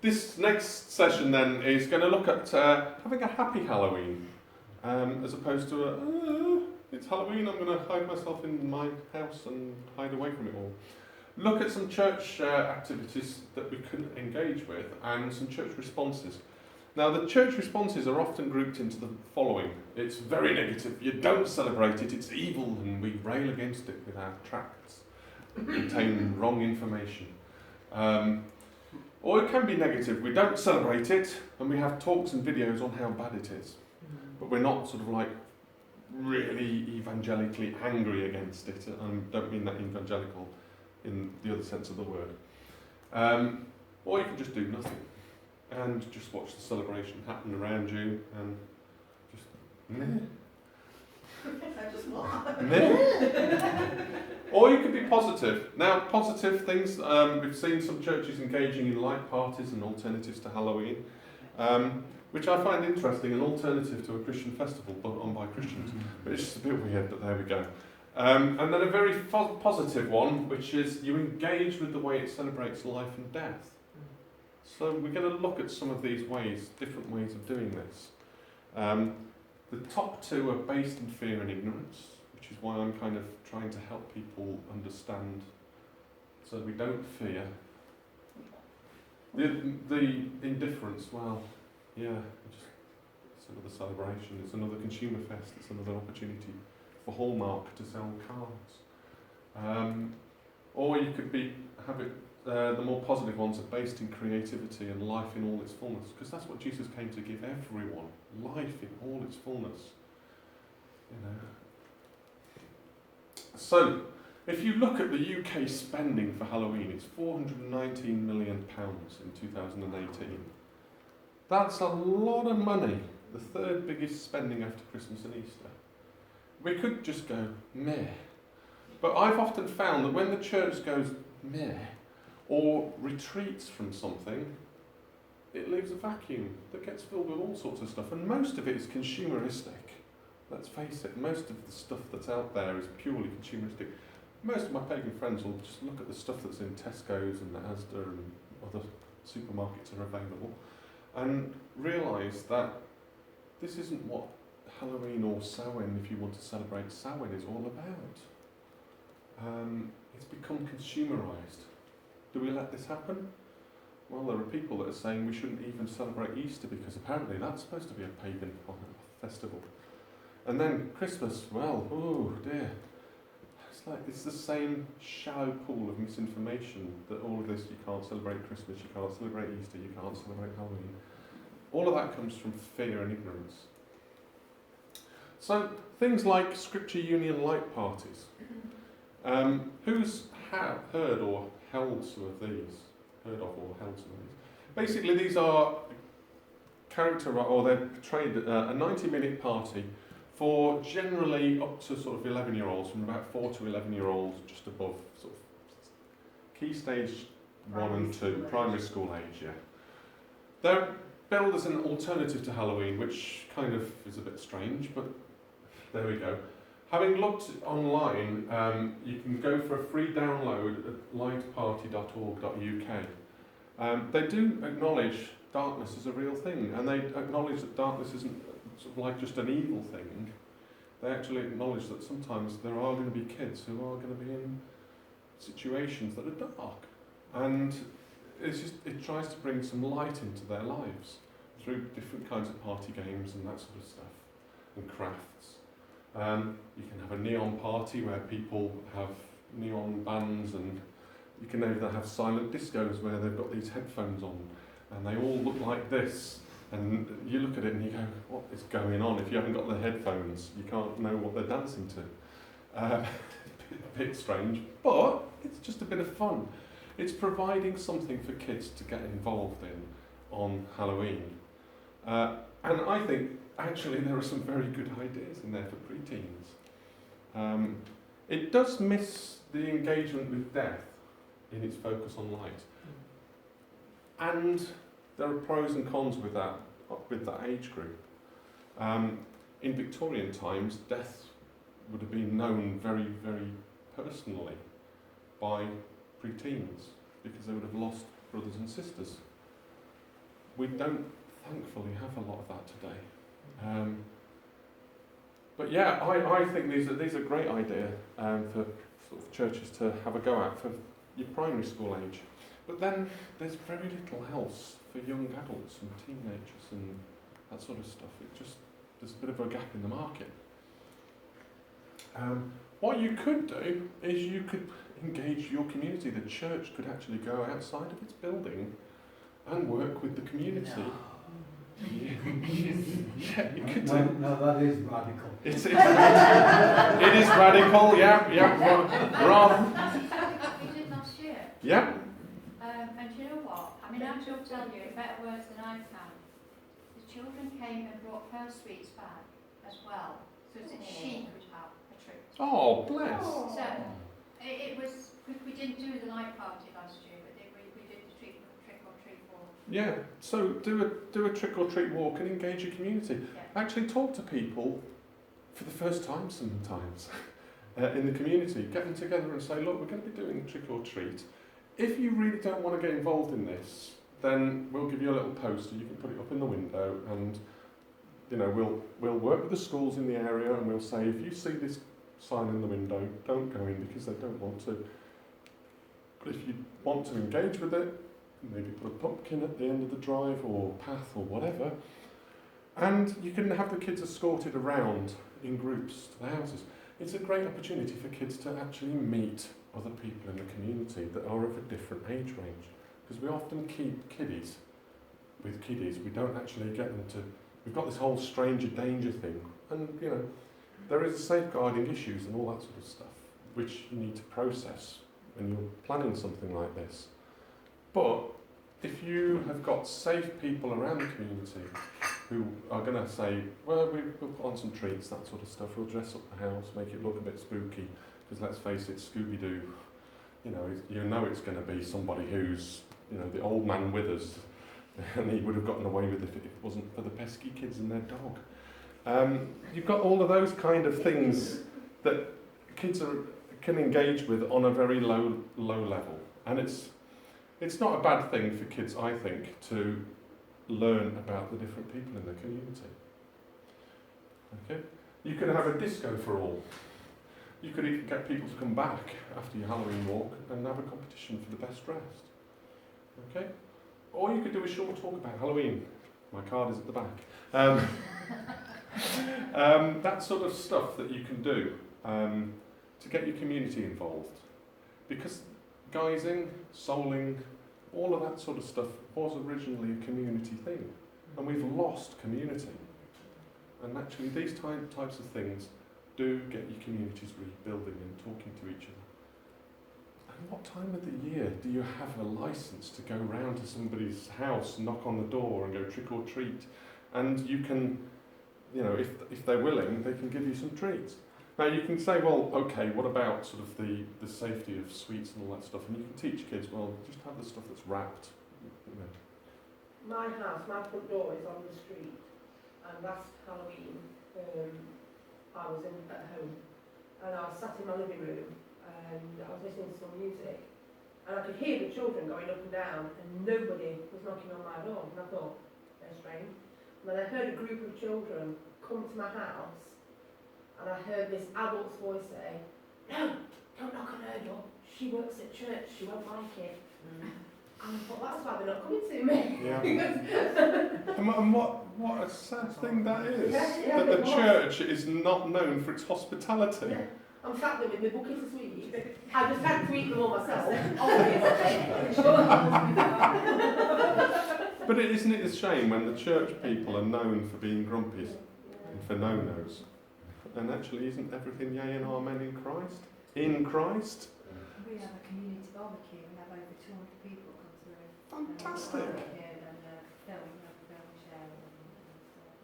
This next session then is going to look at having a happy Halloween, as opposed to it's Halloween, I'm going to hide myself in my house and hide away from it all. Look at some church activities that we can engage with and some church responses. Now the church responses are often grouped into the following. It's very negative, you don't celebrate it, it's evil, and we rail against it with our tracts that contain wrong information. Or it can be negative, we don't celebrate it and we have talks and videos on how bad it is. But we're not sort of like really evangelically angry against it. I don't mean that evangelical in the other sense of the word. Or you can just do nothing and just watch the celebration happen around you and just meh. I just want. Meh. Or you could be positive. Now, positive things, we've seen some churches engaging in light parties and alternatives to Halloween, which I find interesting, an alternative to a Christian festival put on by Christians. But it's just a bit weird, but there we go. And then a very positive one, which is you engage with the way it celebrates life and death. So we're going to look at some of these ways, different ways of doing this. The top two are based in fear and ignorance, which is why I'm kind of trying to help people understand so we don't fear. The indifference, well, yeah, it's another celebration, it's another consumer fest, it's another opportunity for Hallmark to sell cars. Or you could have it, the more positive ones are based in creativity and life in all its fullness, because that's what Jesus came to give everyone, life in all its fullness. You know. So, if you look at the UK spending for Halloween, it's £419 million in 2018. That's a lot of money, the third biggest spending after Christmas and Easter. We could just go meh, but I've often found that when the church goes meh or retreats from something, it leaves a vacuum that gets filled with all sorts of stuff, and most of it is consumeristic. Let's face it, most of the stuff that's out there is purely consumeristic. Most of my pagan friends will just look at the stuff that's in Tesco's and Asda and other supermarkets are available and realise that this isn't what Halloween or Samhain, if you want to celebrate Samhain, is all about. It's become consumerised. Do we let this happen? Well, there are people that are saying we shouldn't even celebrate Easter because apparently that's supposed to be a pagan festival. And then Christmas, well, oh dear. It's the same shallow pool of misinformation that all of this, you can't celebrate Christmas, you can't celebrate Easter, you can't celebrate Halloween. All of that comes from fear and ignorance. So, things like Scripture Union light parties. Who's heard or held some of these? Heard of or held some of these? Basically, these are they're portrayed a 90-minute party for generally up to sort of 11-year-olds, from about 4 to 11-year-olds, just above sort of key stage 1 and 2, primary school age, yeah. They're billed as an alternative to Halloween, which kind of is a bit strange, but there we go. Having looked online, you can go for a free download at lightparty.org.uk. They do acknowledge darkness as a real thing, and they acknowledge that darkness isn't sort of like just an evil thing. They actually acknowledge that sometimes there are going to be kids who are going to be in situations that are dark, and it tries to bring some light into their lives through different kinds of party games and that sort of stuff, and crafts. You can have a neon party where people have neon bands, and you can either have silent discos where they've got these headphones on and they all look like this, and you look at it and you go, what is going on? If you haven't got the headphones, you can't know what they're dancing to. A bit strange, but it's just a bit of fun. It's providing something for kids to get involved in on Halloween. And I think actually there are some very good ideas in there for preteens. It does miss the engagement with death in its focus on light. And there are pros and cons with that age group. In Victorian times, death would have been known very, very personally by preteens, because they would have lost brothers and sisters. we don't thankfully have a lot of that today. But yeah, I think these are great idea for sort of churches to have a go at for your primary school age. But then there's very little else for young adults and teenagers and that sort of stuff. There's a bit of a gap in the market. What you could do is you could engage your community. The church could actually go outside of its building and work with the community. No. Yeah, you could do. No, that is radical. It is radical, yeah. Rather. We did last year. Yeah. And do you know what? I mean, I shall tell you better words than I can. The children came and brought her sweets back as well, so that she could have a treat. Oh, bless. So it was. We didn't do the night party last year, but we did the trick or treat walk. Yeah. So do a trick or treat walk and engage your community. Yeah. Actually talk to people for the first time sometimes in the community. Get them together and say, look, we're going to be doing trick or treat. If you really don't want to get involved in this, then we'll give you a little poster. You can put it up in the window, and we'll work with the schools in the area, and we'll say, if you see this sign in the window, don't go in because they don't want to. But if you want to engage with it, maybe put a pumpkin at the end of the drive or path or whatever, and you can have the kids escorted around in groups to the houses. It's a great opportunity for kids to actually meet other people in the community that are of a different age range. Because we often keep kiddies with kiddies. We don't actually get them to... We've got this whole stranger danger thing. And, there is safeguarding issues and all that sort of stuff, which you need to process when you're planning something like this. But if you have got safe people around the community who are going to say, well, we'll put on some treats, that sort of stuff, we'll dress up the house, make it look a bit spooky, because let's face it, Scooby-Doo, you know it's going to be somebody who's, the old man with us, and he would have gotten away with it if it wasn't for the pesky kids and their dog. You've got all of those kind of things that kids can engage with on a very low level, and it's not a bad thing for kids, I think, to learn about the different people in the community. Okay, you could have a disco for all. You could even get people to come back after your Halloween walk and have a competition for the best dressed. Okay? Or you could do a short talk about Halloween. My card is at the back. That sort of stuff that you can do to get your community involved. Because guising, souling, all of that sort of stuff was originally a community thing. And we've lost community. And actually these types of things do get your communities rebuilding and talking to each other. And what time of the year do you have a license to go round to somebody's house, knock on the door and go trick or treat? And you can, if they're willing, they can give you some treats. Now you can say, well, okay, what about sort of the safety of sweets and all that stuff? And you can teach kids, well, just have the stuff that's wrapped. My house, my front door is on the street, and last Halloween, I was at home, and I was sat in my living room, and I was listening to some music, and I could hear the children going up and down, and nobody was knocking on my door, and I thought, they're strange. And then I heard a group of children come to my house, and I heard this adult's voice say, no, don't knock on her door, she works at church, she won't like it. And I thought, that's why they're not coming to me. Yeah. And what a sad thing that is. Yeah, that the church is not known for its hospitality. Yeah. I'm sat there with my bucket of sweets. I just had to eat them all myself. But isn't it a shame when the church people are known for being grumpy and for no-nos? And actually, isn't everything yea and amen in Christ? In Christ? We have a community barbecue. We have over 200 people come through. Fantastic.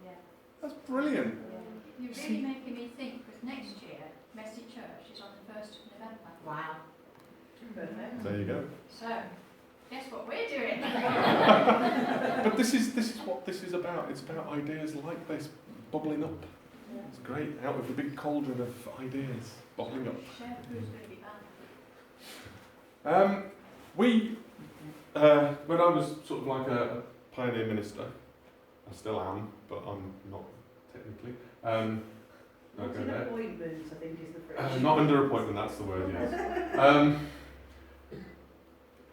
Yeah. That's brilliant. Yeah. You're really making me think, because next year, Mercy Church is on the 1st of November. Wow. Perfect. There you go. So, guess what we're doing? But this is what this is about. It's about ideas like this bubbling up. It's great, out of the big cauldron of ideas bubbling up. Share who's going to be banned. When I was sort of like a pioneer minister. I still am, but I'm not technically. Not go in there. appointment, I think is the phrase. Not under appointment, that's the word, yes.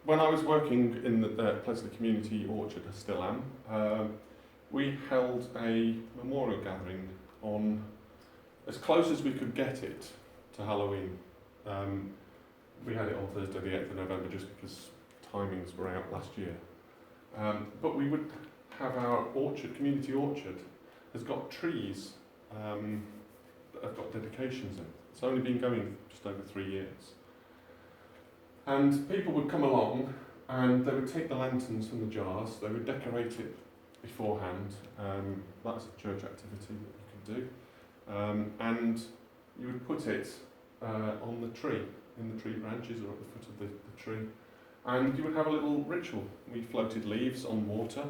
When I was working in the Plesley Community Orchard, I still am, we held a memorial gathering on, as close as we could get it to Halloween. We had it on Thursday the 8th of November just because timings were out last year. But we would have our orchard, community orchard, has got trees that have got dedications in. It's only been going just over 3 years. And people would come along and they would take the lanterns from the jars, they would decorate it beforehand. That's a church activity that you can do. And you would put it on the tree, in the tree branches or at the foot of the tree. And you would have a little ritual. We floated leaves on water,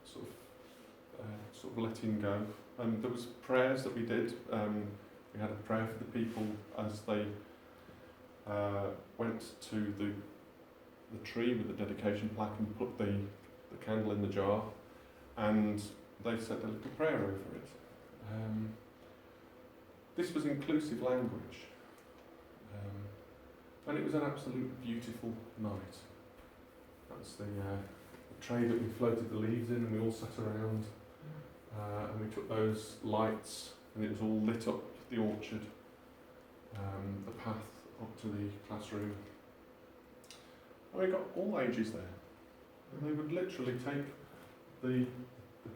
sort of letting go. There was prayers that we did. We had a prayer for the people as they went to the tree with the dedication plaque and put the candle in the jar, and they said a little prayer over it. This was inclusive language, and it was an absolute beautiful night. That's the tray that we floated the leaves in, and we all sat around, and we took those lights, and it was all lit up the orchard, the path up to the classroom. And we got all ages there, and they would literally take the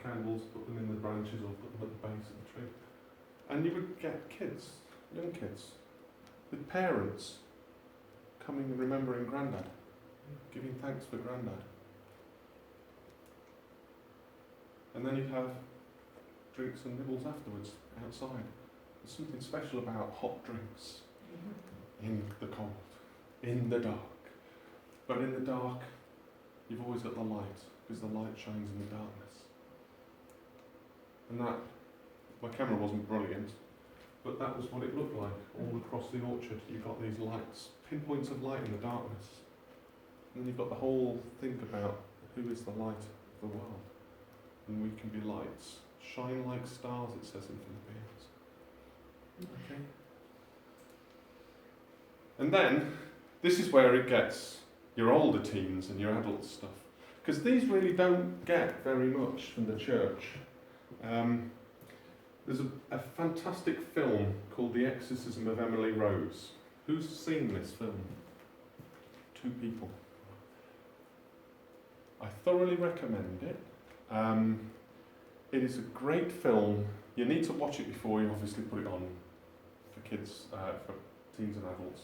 candles, put them in the branches or put them at the base of the tree, and you would get kids, young kids, with parents coming and remembering Grandad, giving thanks for Grandad. And then you'd have drinks and nibbles afterwards outside. There's something special about hot drinks in the cold, in the dark. But in the dark, you've always got the light, because the light shines in the darkness. And that, my camera wasn't brilliant, but that was what it looked like all across the orchard. You've got these lights, pinpoints of light in the darkness. And then you've got the whole thing about who is the light of the world. And we can be lights. Shine like stars, it says in Philippians. Okay. And then, this is where it gets your older teens and your adult stuff. Because these really don't get very much from the church. There's a fantastic film called The Exorcism of Emily Rose. Who's seen this film? 2 people. I thoroughly recommend it. It is a great film. You need to watch it before you obviously put it on for kids, for teens and adults.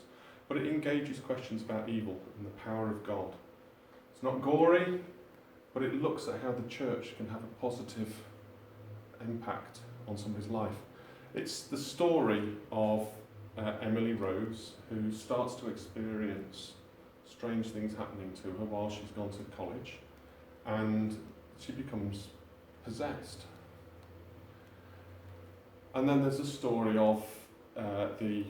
But it engages questions about evil and the power of God. It's not gory, but it looks at how the church can have a positive impact on somebody's life. It's the story of Emily Rose, who starts to experience strange things happening to her while she's gone to college, and she becomes possessed. And then there's a story of the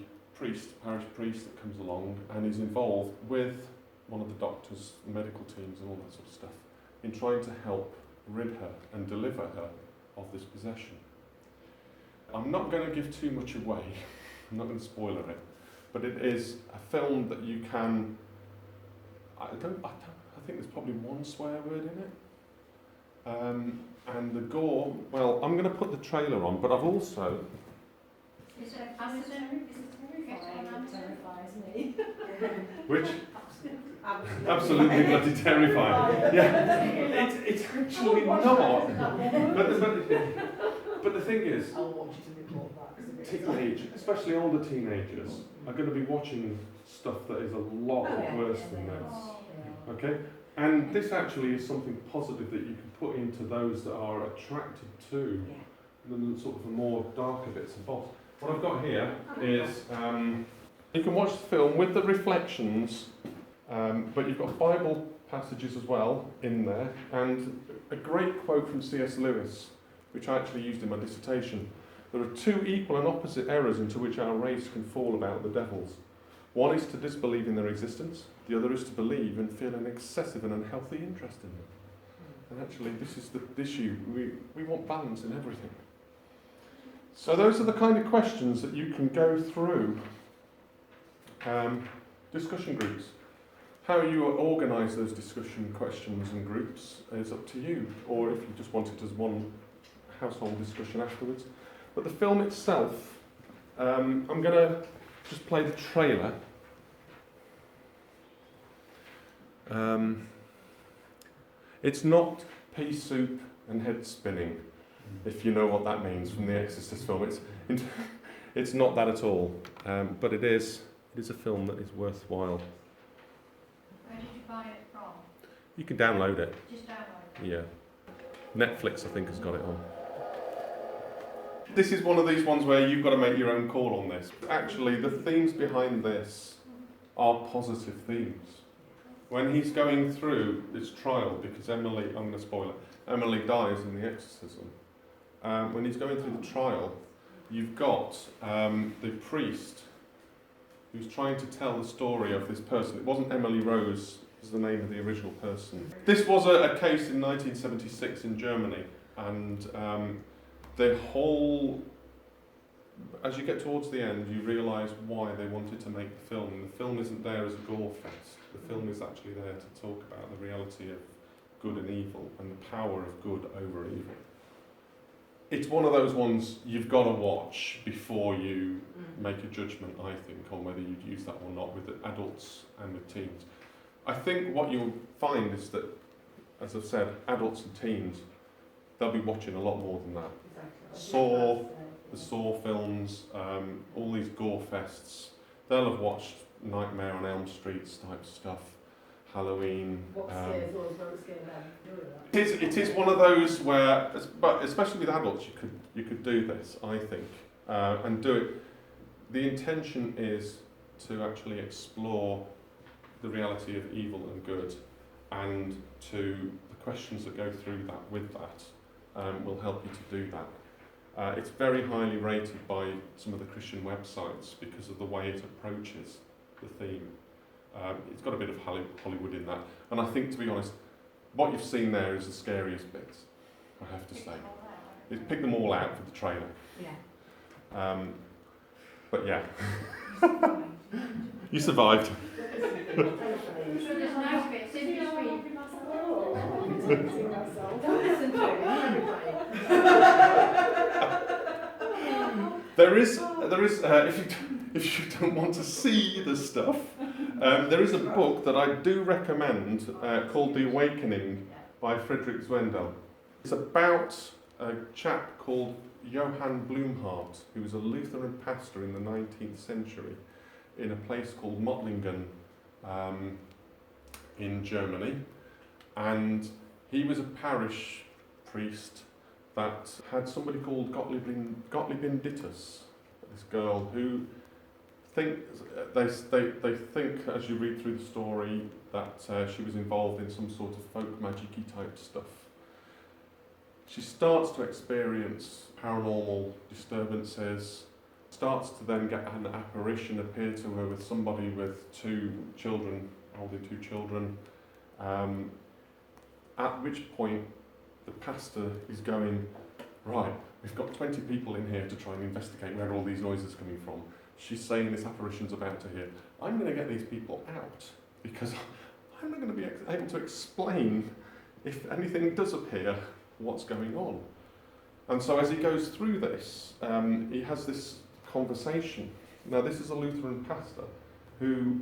parish priest that comes along and is involved with one of the doctors, the medical teams and all that sort of stuff, in trying to help rid her and deliver her of this possession. I'm not going to give too much away, I'm not going to spoiler it, but it is a film that you can, I think there's probably one swear word in it. And the gore, well, I'm going to put the trailer on, but I've also... Is it Amazon? Terrifies me. Which? Absolutely bloody terrifying. Yeah, it's actually not. But the thing is, I'll watch it and report back. teenage, especially older teenagers, are going to be watching stuff that is a lot worse than this. Okay? And this actually is something positive that you can put into those that are attracted to the sort of the more darker bits and bobs. What I've got here is, you can watch the film with the reflections, but you've got Bible passages as well in there, and a great quote from C.S. Lewis, which I actually used in my dissertation. There are 2 equal and opposite errors into which our race can fall about the devils. One is to disbelieve in their existence, the other is to believe and feel an excessive and unhealthy interest in them. And actually, this is the issue. We want balance in everything. So those are the kind of questions that you can go through. Discussion groups. How you organise those discussion questions and groups is up to you, or if you just want it as one household discussion afterwards. But the film itself, I'm going to just play the trailer. It's not pea soup and head spinning, if you know what that means from the Exorcist film. It's not that at all, but it is a film that is worthwhile. Where did you buy it from? You can download it. Just download it. Yeah. Netflix, I think, has got it on. This is one of these ones where you've got to make your own call on this. Actually, the themes behind this are positive themes. When he's going through this trial, because Emily, I'm going to spoil it, Emily dies in the exorcism. When he's going through the trial, you've got the priest who's trying to tell the story of this person. It wasn't Emily Rose, is the name of the original person. This was a case in 1976 in Germany, and the whole, as you get towards the end, you realise why they wanted to make the film. And the film isn't there as a gore fest. The film is actually there to talk about the reality of good and evil and the power of good over evil. It's one of those ones you've got to watch before you make a judgment, I think, on whether you'd use that or not with adults and with teens. I think what you'll find is that, as I've said, adults and teens, they'll be watching a lot more than that. Saw, the Saw films, all these gore fests, they'll have watched Nightmare on Elm Street type stuff, Hallowe'en. What scares us won't scare them. It is one of those where, but especially with adults, you could do this, I think, and do it. The intention is to actually explore the reality of evil and good, and to the questions that go through that with that will help you to do that. It's very highly rated by some of the Christian websites because of the way it approaches the theme. It's got a bit of Hollywood in that, and I think, to be honest, what you've seen there is the scariest bits, I have to say. It's picked them all out for the trailer. Yeah. But yeah. You survived. So there's no bits in between. Don't listen to it. There is. If you don't want to see the stuff, there is a book that I do recommend called The Awakening by Friedrich Zwendel. It's about a chap called Johann Blumhardt, who was a Lutheran pastor in the 19th century in a place called Mottlingen in Germany, and he was a parish priest that had somebody called Gottliebin Dittus, this girl who they think, as you read through the story, that she was involved in some sort of folk magic-y type stuff. She starts to experience paranormal disturbances, starts to then get an apparition appear to her with somebody with two children, holding two children, at which point the pastor is going, right, we've got 20 people in here to try and investigate where all these noises are coming from. She's saying this apparition's about to hit. I'm going to get these people out because I'm not going to be able to explain, if anything does appear, what's going on. And so as he goes through this, he has this conversation. Now this is a Lutheran pastor who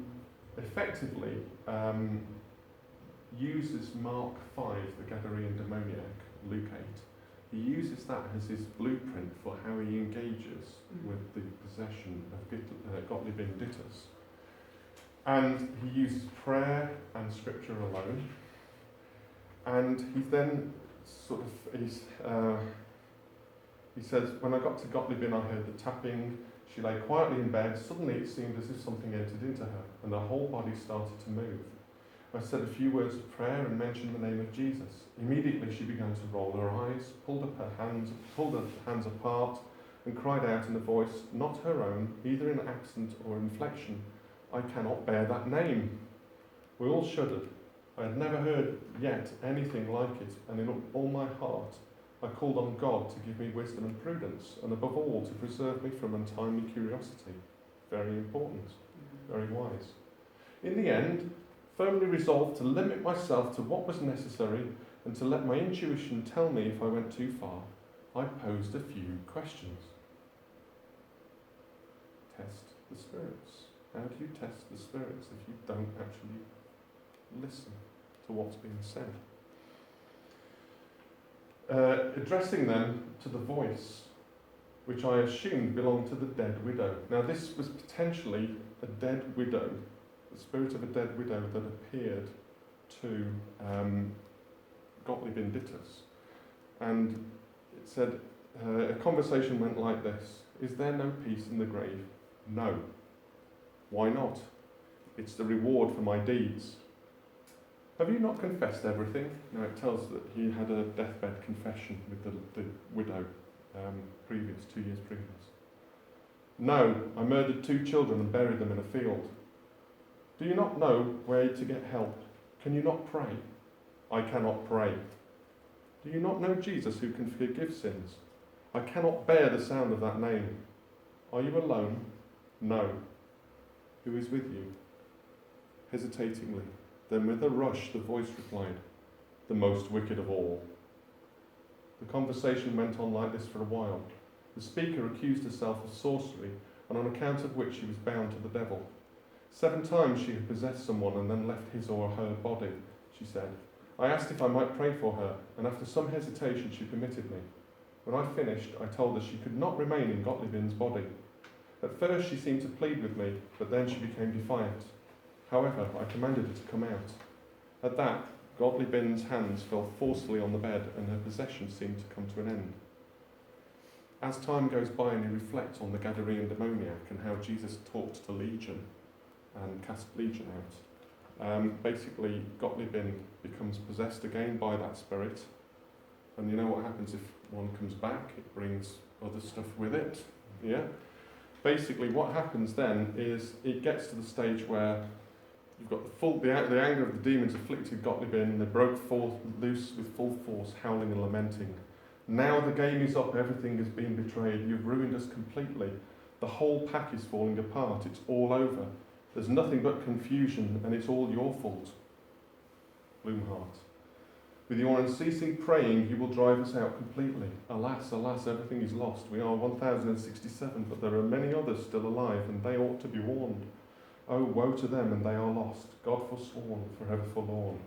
effectively uses Mark 5, the Gadarene demoniac, Luke 8. He uses that as his blueprint for how he engages with the possession of Gottliebin Dittus. And he uses prayer and scripture alone. And he then sort of, he says, when I got to Gottliebin, I heard the tapping. She lay quietly in bed. Suddenly it seemed as if something entered into her, and her whole body started to move. I said a few words of prayer and mentioned the name of Jesus. Immediately she began to roll her eyes, pulled her hands apart, and cried out in a voice not her own, either in accent or inflection, "I cannot bear that name." We all shuddered. I had never heard yet anything like it, and in all my heart I called on God to give me wisdom and prudence, and above all to preserve me from untimely curiosity. Very important, very wise. In the end, firmly resolved to limit myself to what was necessary and to let my intuition tell me if I went too far, I posed a few questions. Test the spirits. How do you test the spirits if you don't actually listen to what's being said? Addressing them to the voice, which I assumed belonged to the dead widow. Now this was potentially a dead widow, the spirit of a dead widow that appeared to Gottlieb Dittus. And it said, a conversation went like this: is there no peace in the grave? No. Why not? It's the reward for my deeds. Have you not confessed everything? Now it tells that he had a deathbed confession with the widow 2 years previous. No, I murdered 2 children and buried them in a field. Do you not know where to get help? Can you not pray? I cannot pray. Do you not know Jesus who can forgive sins? I cannot bear the sound of that name. Are you alone? No. Who is with you? Hesitatingly, then with a rush the voice replied, the most wicked of all. The conversation went on like this for a while. The speaker accused herself of sorcery, and on account of which she was bound to the devil. 7 times she had possessed someone and then left his or her body, she said. I asked if I might pray for her, and after some hesitation she permitted me. When I finished, I told her she could not remain in Gottlieb's body. At first she seemed to plead with me, but then she became defiant. However, I commanded her to come out. At that, Gottlieb's hands fell forcefully on the bed, and her possession seemed to come to an end. As time goes by and he reflects on the Gadarene demoniac and how Jesus talked to Legion and cast Legion out, basically Gottlieb becomes possessed again by that spirit, and you know what happens if one comes back? It brings other stuff with it. Yeah. Basically, what happens then is it gets to the stage where you've got the anger of the demons afflicted Gottlieb, and they broke loose with full force, howling and lamenting. Now the game is up, everything has been betrayed, you've ruined us completely. The whole pack is falling apart, it's all over. There's nothing but confusion, and it's all your fault. Bloomhart. With your unceasing praying, you will drive us out completely. Alas, alas, everything is lost. We are 1,067, but there are many others still alive, and they ought to be warned. Oh, woe to them, and they are lost. God forsworn, forever forlorn.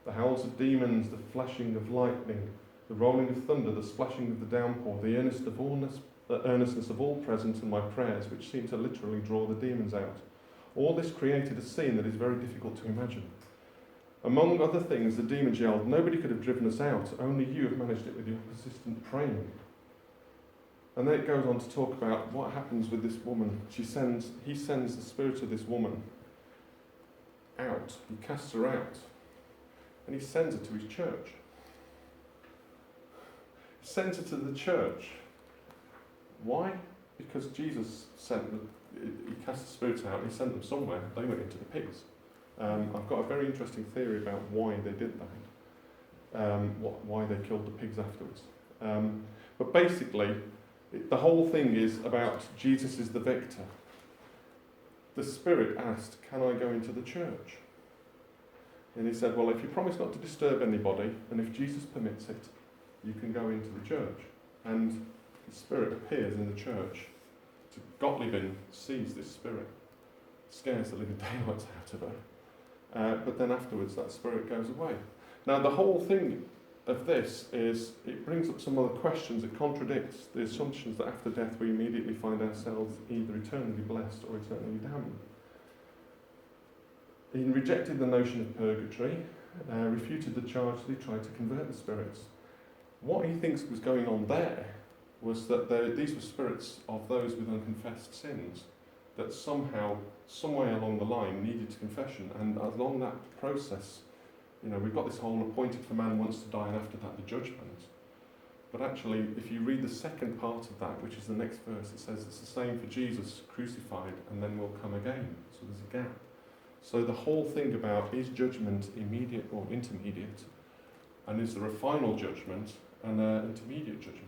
The howls of demons, the flashing of lightning, the rolling of thunder, the splashing of the downpour, the earnestness of all present, and my prayers, which seem to literally draw the demons out. All this created a scene that is very difficult to imagine. Among other things, the demons yelled, nobody could have driven us out, only you have managed it with your persistent praying. And then it goes on to talk about what happens with this woman. He sends the spirit of this woman out. He casts her out. And he sends her to his church. He sends her to the church. Why? Because Jesus he cast the spirits out, he sent them somewhere, they went into the pigs. I've got a very interesting theory about why they did that, why they killed the pigs afterwards. But basically, the whole thing is about Jesus is the victor. The spirit asked, can I go into the church? And he said, well, if you promise not to disturb anybody, and if Jesus permits it, you can go into the church. And the spirit appears in the church. Gottlieb sees this spirit, scares the living daylights out of her, but then afterwards that spirit goes away. Now the whole thing of this is, it brings up some other questions. It contradicts the assumptions that after death we immediately find ourselves either eternally blessed or eternally damned. He rejected the notion of purgatory, refuted the charge that he tried to convert the spirits. What he thinks was going on there was that these were spirits of those with unconfessed sins that somehow, somewhere along the line, needed confession. And along that process, we've got this whole appointed for man once to die, and after that the judgment. But actually, if you read the second part of that, which is the next verse, it says it's the same for Jesus crucified and then will come again. So there's a gap. So the whole thing about is judgment immediate or intermediate, and is there a final judgment and an intermediate judgment?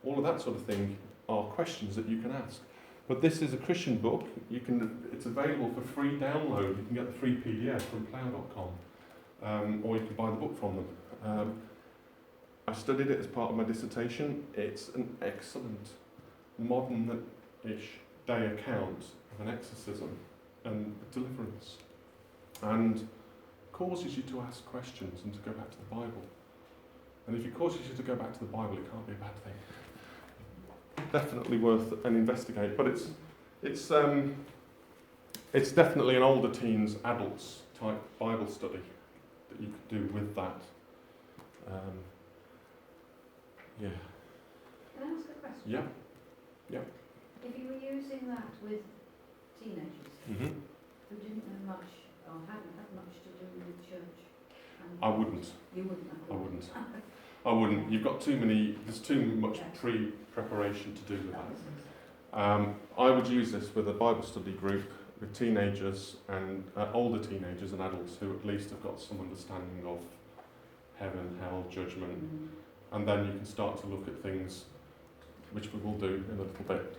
All of that sort of thing are questions that you can ask. But this is a Christian book. It's available for free download. You can get the free PDF from plough.com, or you can buy the book from them. I studied it as part of my dissertation. It's an excellent modern-ish day account of an exorcism and deliverance, and causes you to ask questions and to go back to the Bible. And if it causes you to go back to the Bible, it can't be a bad thing. Definitely worth an investigate. But it's definitely an older teens, adults type Bible study that you could do with that. Yeah. Can I ask a question? Yeah. If you were using that with teenagers Mm-hmm. who didn't know much or hadn't had much to do with church, and I wouldn't. You wouldn't. I wouldn't. I wouldn't. You've got there's too much pre-preparation to do with that. I would use this with a Bible study group with teenagers and older teenagers and adults who at least have got some understanding of heaven, hell, judgment, and then you can start to look at things, which we will do in a little bit.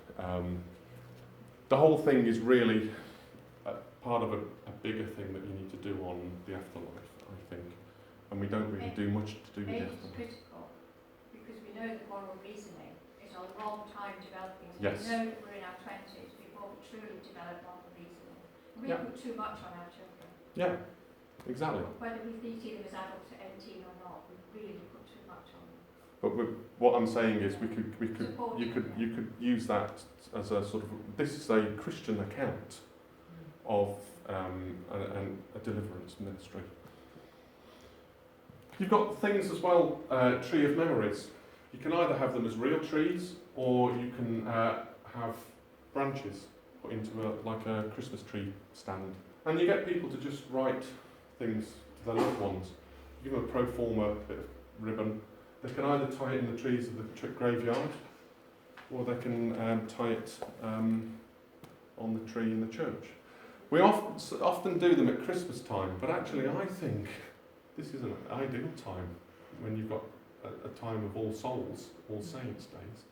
The whole thing is really part of a bigger thing that you need to do on the afterlife, I think. And we don't really do much to do with the Age is afterlife. critical, because we know that moral reasoning is a long time developing. So Yes. we know that we're in our 20s before we truly develop moral reasoning. We Yeah. put too much on our children. Yeah, exactly. Whether we teach them as adults at 18 or not, we really put too much on them. But what I'm saying is you Supporting could use that as a sort of, this is a Christian account of a deliverance ministry. You've got things as well, tree of memories. You can either have them as real trees, or you can have branches put into like a Christmas tree stand. And you get people to just write things to their loved ones. You give them a pro forma bit of ribbon. They can either tie it in the trees of the graveyard, or they can tie it on the tree in the church. We often do them at Christmas time, but actually I think this is an ideal time when you've got a time of All Souls, All Saints days.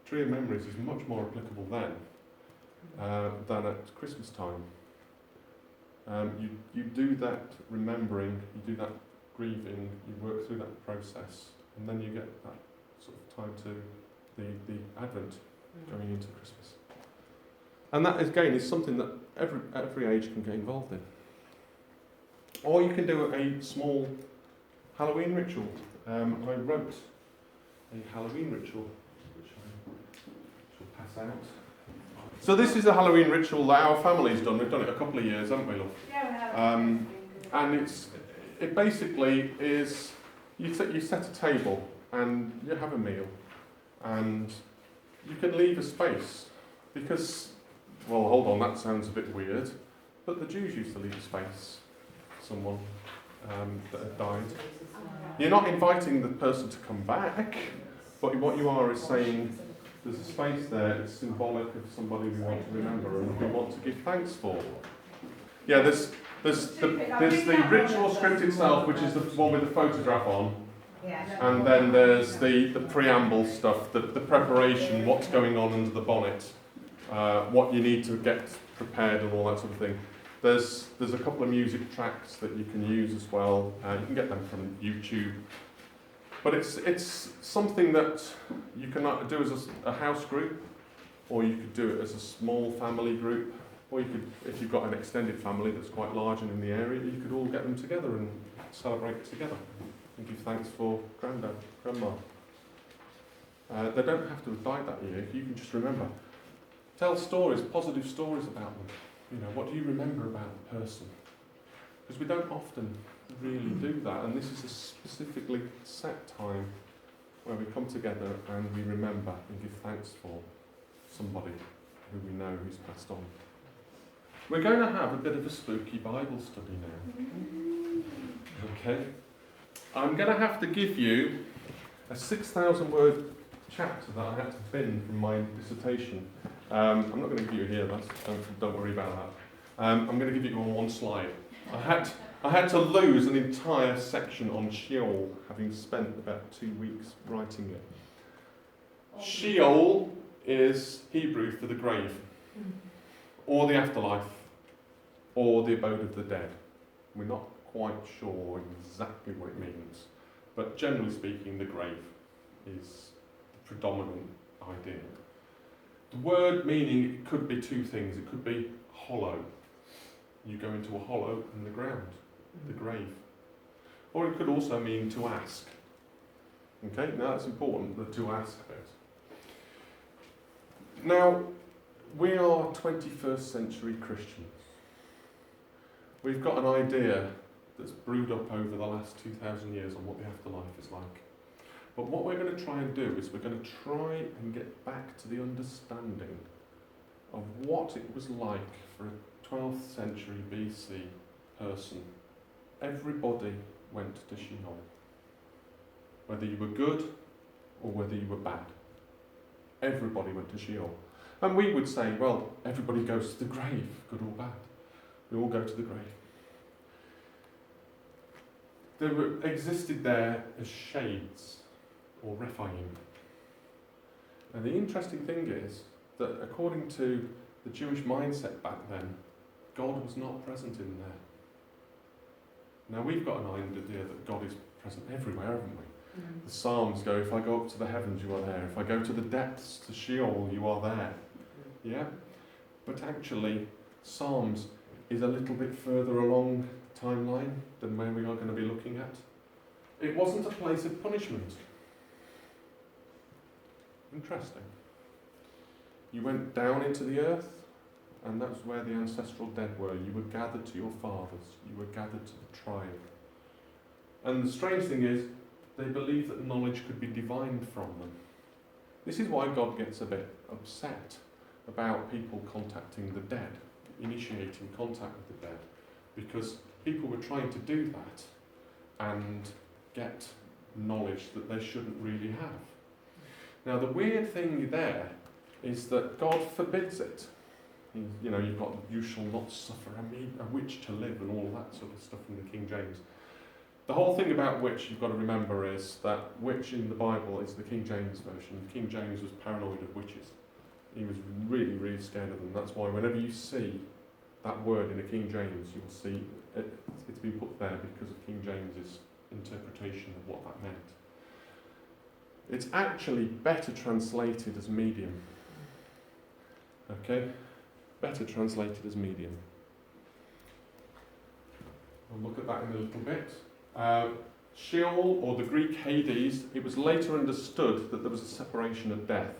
Tree of Memories is much more applicable then than at Christmas time. You do that remembering, you do that grieving, you work through that process, and then you get that sort of time to the Advent going into Christmas. And that, again, is something that every age can get involved in. Or you can do a small Halloween ritual. I wrote a Halloween ritual, which I shall pass out. So this is a Halloween ritual that our family's done. We've done it a couple of years, haven't we, love? Yeah, And it basically is, you set a table and you have a meal, and you can leave a space, because, well, hold on, that sounds a bit weird, but the Jews used to leave a space for someone that had died. You're not inviting the person to come back, but what you are is saying there's a space there, it's symbolic of somebody we want to remember and we want to give thanks for. Yeah, there's the ritual script itself, which is the one with the photograph on, and then there's the preamble stuff, the preparation, what's going on under the bonnet, what you need to get prepared and all that sort of thing. There's a couple of music tracks that you can use as well. You can get them from YouTube. But it's something that you can do as a house group, or you could do it as a small family group, or you could, if you've got an extended family that's quite large and in the area, you could all get them together and celebrate together and give thanks for Grandad, Grandma. They don't have to have died that year. You can just remember. Tell stories, positive stories about them. You know, what do you remember about the person? Because we don't often really do that, and this is a specifically set time where we come together and we remember and give thanks for somebody who we know who's passed on. We're going to have a bit of a spooky Bible study now. Okay? I'm going to have to give you a 6,000 word chapter that I had to bin from my dissertation. I'm not going to give you here, don't worry about that. I'm going to give it you on one slide. I had to lose an entire section on Sheol, having spent about 2 weeks writing it. Sheol is Hebrew for the grave, or the afterlife, or the abode of the dead. We're not quite sure exactly what it means, but generally speaking, the grave is the predominant idea. The word meaning, it could be two things. It could be hollow. You go into a hollow in the ground, the grave. Or it could also mean to ask. Okay, now that's important, the to ask bit. Now, we are 21st century Christians. We've got an idea that's brewed up over the last 2,000 years on what the afterlife is like. But what we're going to try and do is we're going to try and get back to the understanding of what it was like for a 12th century BC person. Everybody went to Sheol. Whether you were good or whether you were bad. Everybody went to Sheol. And we would say, well, everybody goes to the grave, good or bad. We all go to the grave. They existed there as shades, or Rephaim. And the interesting thing is that according to the Jewish mindset back then, God was not present in there. Now we've got an idea that God is present everywhere, haven't we? The Psalms go, if I go up to the heavens, you are there. If I go to the depths, to Sheol, you are there. Yeah? But actually, Psalms is a little bit further along the timeline than where we are going to be looking at. It wasn't a place of punishment. Interesting. You went down into the earth, and that's where the ancestral dead were. You were gathered to your fathers. You were gathered to the tribe. And the strange thing is, they believed that knowledge could be divined from them. This is why God gets a bit upset about people contacting the dead, initiating contact with the dead, because people were trying to do that and get knowledge that they shouldn't really have. Now the weird thing there is that God forbids it. You know, you've got "you shall not suffer a witch to live" and all that sort of stuff from the King James. The whole thing about witch you've got to remember is that witch in the Bible is the King James version. King James was paranoid of witches. He was really, really scared of them. That's why whenever you see that word in a King James, you'll see it's been put there because of King James's interpretation of what that meant. It's actually better translated as medium. Okay? Better translated as medium. We'll look at that in a little bit. Sheol, or the Greek Hades, it was later understood that there was a separation of death.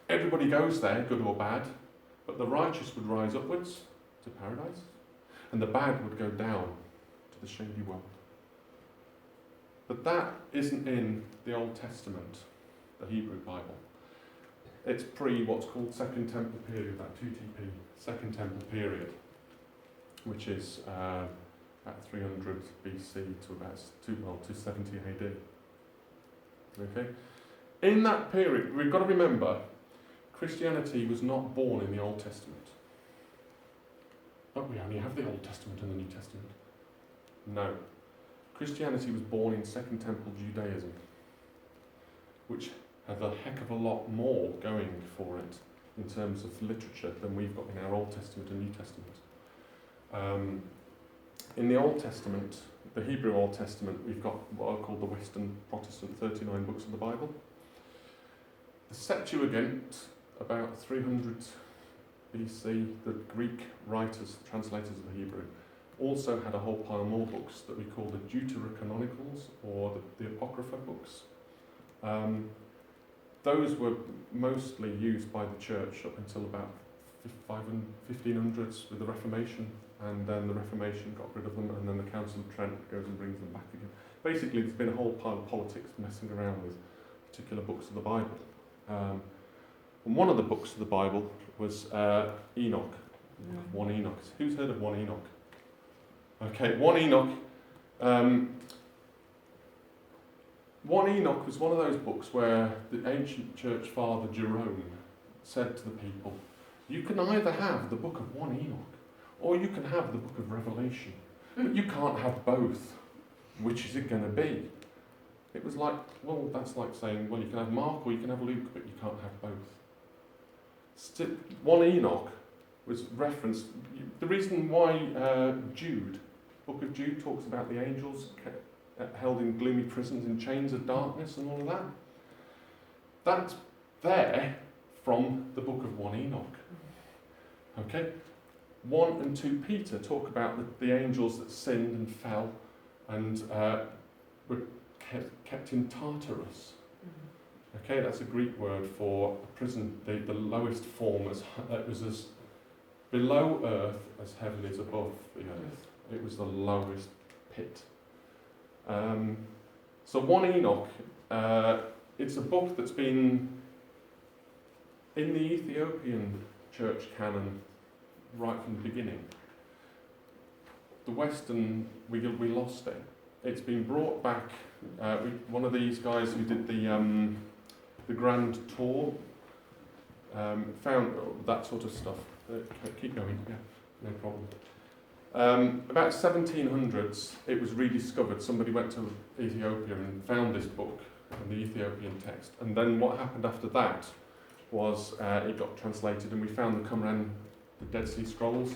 Everybody goes there, good or bad, but the righteous would rise upwards to paradise, and the bad would go down to the shady world. But that isn't in the Old Testament, the Hebrew Bible. It's pre what's called Second Temple period, that 2TP, Second Temple period, which is about 300 BC to about 270 AD. Okay? In that period, we've got to remember, Christianity was not born in the Old Testament. But we only have the Old Testament and the New Testament. No. Christianity was born in Second Temple Judaism, which has a heck of a lot more going for it in terms of literature than we've got in our Old Testament and New Testament. In the Old Testament, the Hebrew Old Testament, we've got what are called the Western Protestant 39 books of the Bible. The Septuagint, about 300 BC, the Greek writers, translators of the Hebrew, also had a whole pile more books that we call the Deuterocanonicals, or the Apocrypha books. Those were mostly used by the church up until about 1500s with the Reformation, and then the Reformation got rid of them, and then the Council of Trent goes and brings them back again. Basically, there's been a whole pile of politics messing around with particular books of the Bible. And one of the books of the Bible was Enoch. 1 Enoch. Who's heard of 1 Enoch? Okay, 1 Enoch. 1 Enoch was one of those books where the ancient church father Jerome said to the people, You can either have the book of 1 Enoch, or you can have the book of Revelation. But you can't have both. Which is it going to be? It was like, well, that's like saying, well, you can have Mark or you can have Luke, but you can't have both. 1 Enoch was referenced. The reason why book of Jude talks about the angels held in gloomy prisons in chains of darkness and all of that, that's there from the book of 1 Enoch. Okay? 1 and 2 Peter talk about the angels that sinned and fell and were kept in Tartarus. Okay, that's a Greek word for a prison, the lowest form. It was as below earth as heaven is above the earth. It was the lowest pit. So 1 Enoch, it's a book that's been in the Ethiopian church canon right from the beginning. The Western, we lost it. It's been brought back. One of these guys who did the grand tour found that sort of stuff. Keep going, yeah, no problem. About 1700s, it was rediscovered. Somebody went to Ethiopia and found this book in the Ethiopian text. And then what happened after that was it got translated, and we found the Qumran, the Dead Sea Scrolls,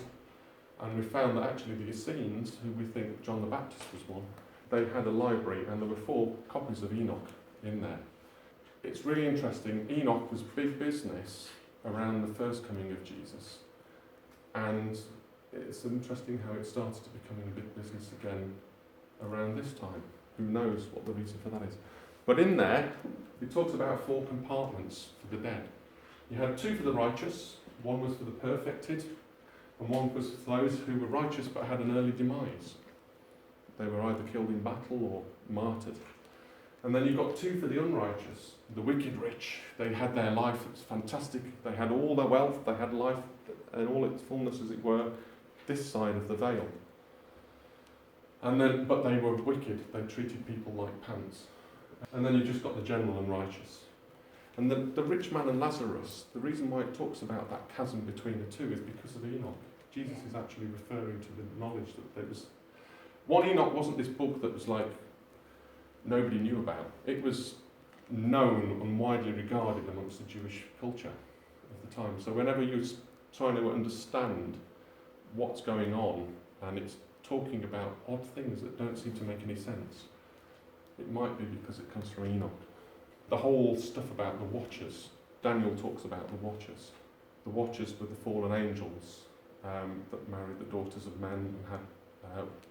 and we found that actually the Essenes, who we think John the Baptist was one, they had a library, and there were 4 copies of Enoch in there. It's really interesting. Enoch was big business around the first coming of Jesus, and it's interesting how it started to becoming big business again around this time. Who knows what the reason for that is? But in there, it talks about 4 compartments for the dead. You had 2 for the righteous, 1 was for the perfected, and 1 was for those who were righteous but had an early demise. They were either killed in battle or martyred. And then you've got 2 for the unrighteous, the wicked rich. They had their life, it was fantastic. They had all their wealth, they had life and all its fullness, as it were, this side of the veil. And then, but they were wicked, they treated people like pants. And then you just got the general unrighteous. And the rich man and Lazarus, the reason why it talks about that chasm between the 2 is because of Enoch. Jesus is actually referring to the knowledge that there was. 1 Enoch wasn't this book that was like nobody knew about. It was known and widely regarded amongst the Jewish culture of the time. So whenever you're trying to understand what's going on and it's talking about odd things that don't seem to make any sense, it might be because it comes from Enoch. The whole stuff about the Watchers, Daniel talks about the Watchers. The Watchers were the fallen angels that married the daughters of men and had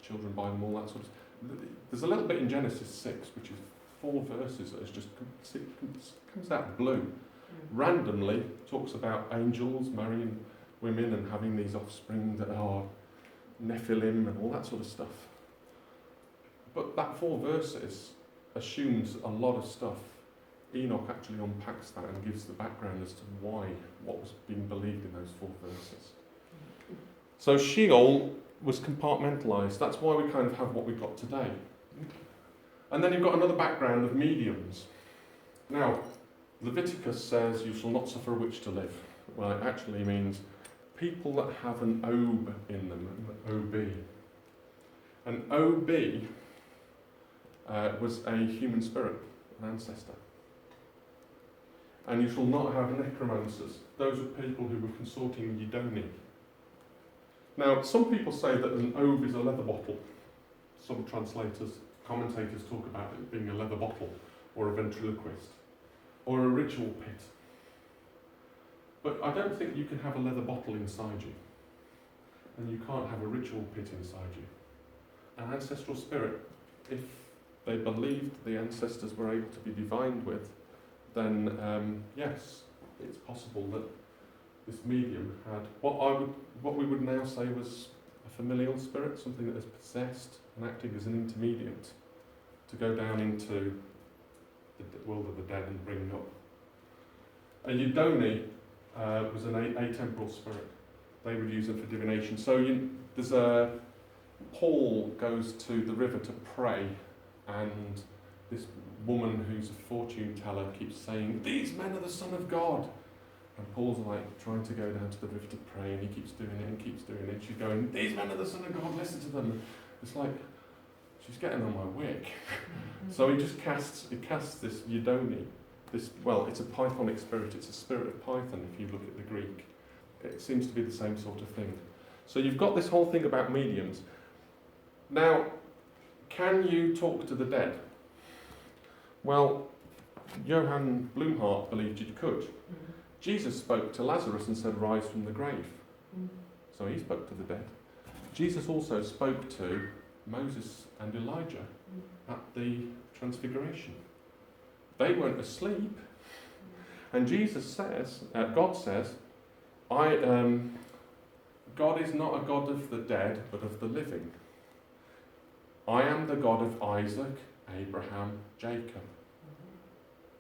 children by them, all that sort of stuff. There's a little bit in Genesis 6, which is 4 verses that is just comes out of the blue. Randomly talks about angels marrying women and having these offspring that are Nephilim and all that sort of stuff. But that 4 verses assumes a lot of stuff. Enoch actually unpacks that and gives the background as to why, what was being believed in those 4 verses. So Sheol was compartmentalised. That's why we kind of have what we've got today. And then you've got another background of mediums. Now, Leviticus says you shall not suffer a witch to live. Well, it actually means people that have an OB in them, an OB. An OB was a human spirit, an ancestor. And you shall not have necromancers. Those are people who were consorting with Yidoni. Now, some people say that an OB is a leather bottle. Some commentators talk about it being a leather bottle, or a ventriloquist, or a ritual pit. But I don't think you can have a leather bottle inside you, and you can't have a ritual pit inside you. An ancestral spirit, if they believed the ancestors were able to be divined with, then yes, it's possible that this medium had what we would now say was a familial spirit, something that is possessed and acting as an intermediate to go down into the world of the dead and bring up. A Yidoni was an atemporal spirit. They would use it for divination. So Paul goes to the river to pray, and this woman who's a fortune teller keeps saying, "These men are the Son of God." And Paul's like trying to go down to the river to pray, and he keeps doing it and keeps doing it. And she's going, "These men are the Son of God, listen to them." It's like, she's getting on my wick. So he casts this Yidoni, it's a Pythonic spirit, it's a spirit of Python if you look at the Greek. It seems to be the same sort of thing. So you've got this whole thing about mediums. Now, can you talk to the dead? Well, Johann Blumhardt believed you could. Jesus spoke to Lazarus and said, "Rise from the grave." So he spoke to the dead. Jesus also spoke to Moses and Elijah at the Transfiguration. They weren't asleep. And God says, God is not a God of the dead, but of the living. I am the God of Isaac, Abraham, Jacob.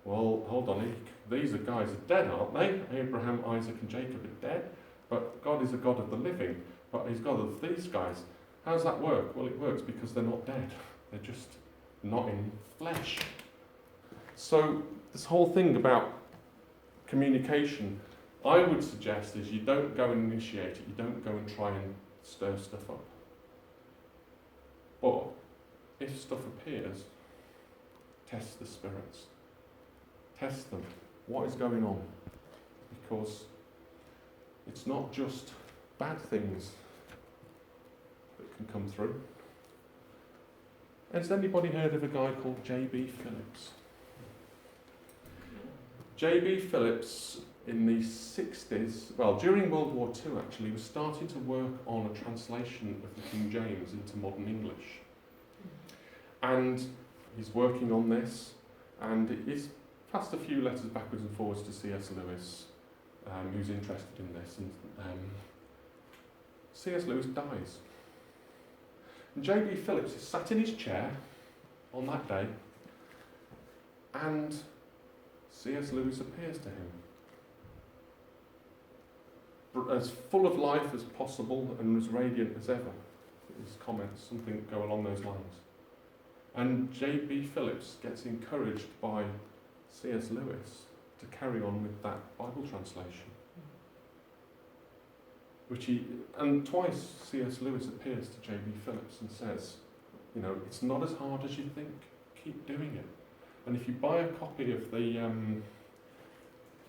Well, hold on, these guys are dead, aren't they? Abraham, Isaac and Jacob are dead, but God is a God of the living, but he's God of these guys. How does that work? Well, it works because they're not dead. They're just not in flesh. So this whole thing about communication, I would suggest is you don't go and initiate it, you don't go and try and stir stuff up. But if stuff appears, test the spirits. Test them. What is going on? Because it's not just bad things that can come through. Has anybody heard of a guy called J.B. Phillips? J.B. Phillips in the 60s, during World War II actually, was starting to work on a translation of the King James into modern English. And he's working on this, and he's passed a few letters backwards and forwards to C.S. Lewis, who's interested in this, and C.S. Lewis dies. And J.B. Phillips is sat in his chair on that day, and C.S. Lewis appears to him. As full of life as possible and as radiant as ever. His comments, something go along those lines. And J.B. Phillips gets encouraged by C.S. Lewis to carry on with that Bible translation. And twice C.S. Lewis appears to J.B. Phillips and says, it's not as hard as you think, keep doing it. And if you buy a copy of the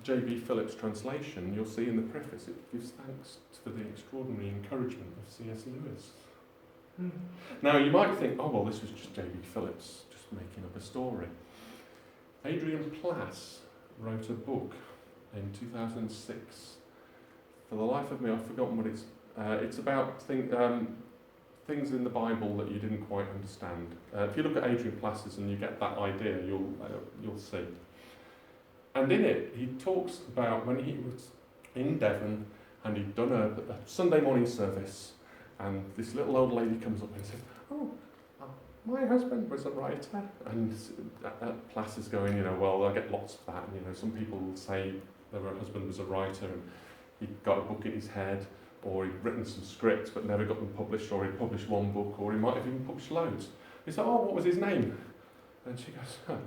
J.B. Phillips translation, you'll see in the preface it gives thanks for the extraordinary encouragement of C.S. Lewis. Now you might think, this was just J.B. Phillips just making up a story. Adrian Plass wrote a book in 2006. For the life of me, I've forgotten what it's about. Things in the Bible that you didn't quite understand. If you look at Adrian Plass's and you get that idea, you'll see. And in it, he talks about when he was in Devon and he'd done a Sunday morning service, and this little old lady comes up and says, my husband was a writer. And Plass is going, I get lots of that. And, some people will say their husband was a writer and he'd got a book in his head, or he'd written some scripts but never got them published, or he'd published one book, or he might have even published loads. He said, what was his name? And she goes,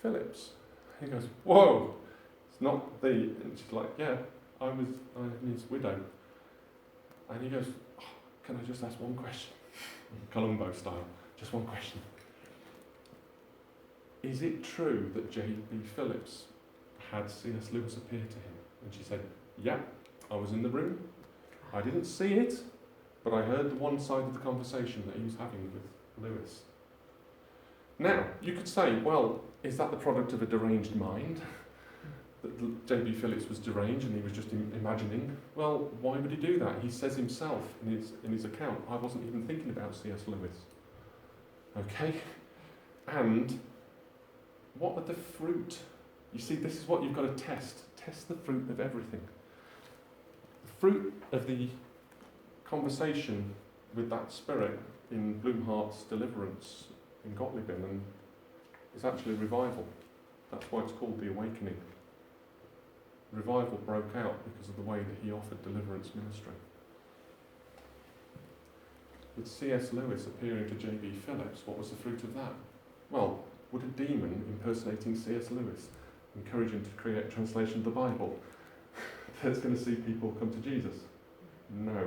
Phillips. He goes, whoa, it's not the... And she's like, yeah, I'm his widow. And he goes, can I just ask one question? Columbo style, just one question. Is it true that J.B. Phillips had C.S. Lewis appear to him? And she said, yeah, I was in the room. I didn't see it, but I heard the one side of the conversation that he was having with Lewis. Now, you could say, is that the product of a deranged mind? That J.B. Phillips was deranged and he was just imagining? Well, why would he do that? He says himself in his account, I wasn't even thinking about C.S. Lewis. Okay? And what are the fruit? You see, this is what you've got to test. Test the fruit of everything. The fruit of the conversation with that spirit in Blumhardt's Deliverance in Gottlieben is actually revival. That's why it's called the Awakening. Revival broke out because of the way that he offered deliverance ministry. With C.S. Lewis appearing to J.B. Phillips, what was the fruit of that? Well, would a demon impersonating C.S. Lewis encourage him to create a translation of the Bible? that's going to see people come to Jesus? No.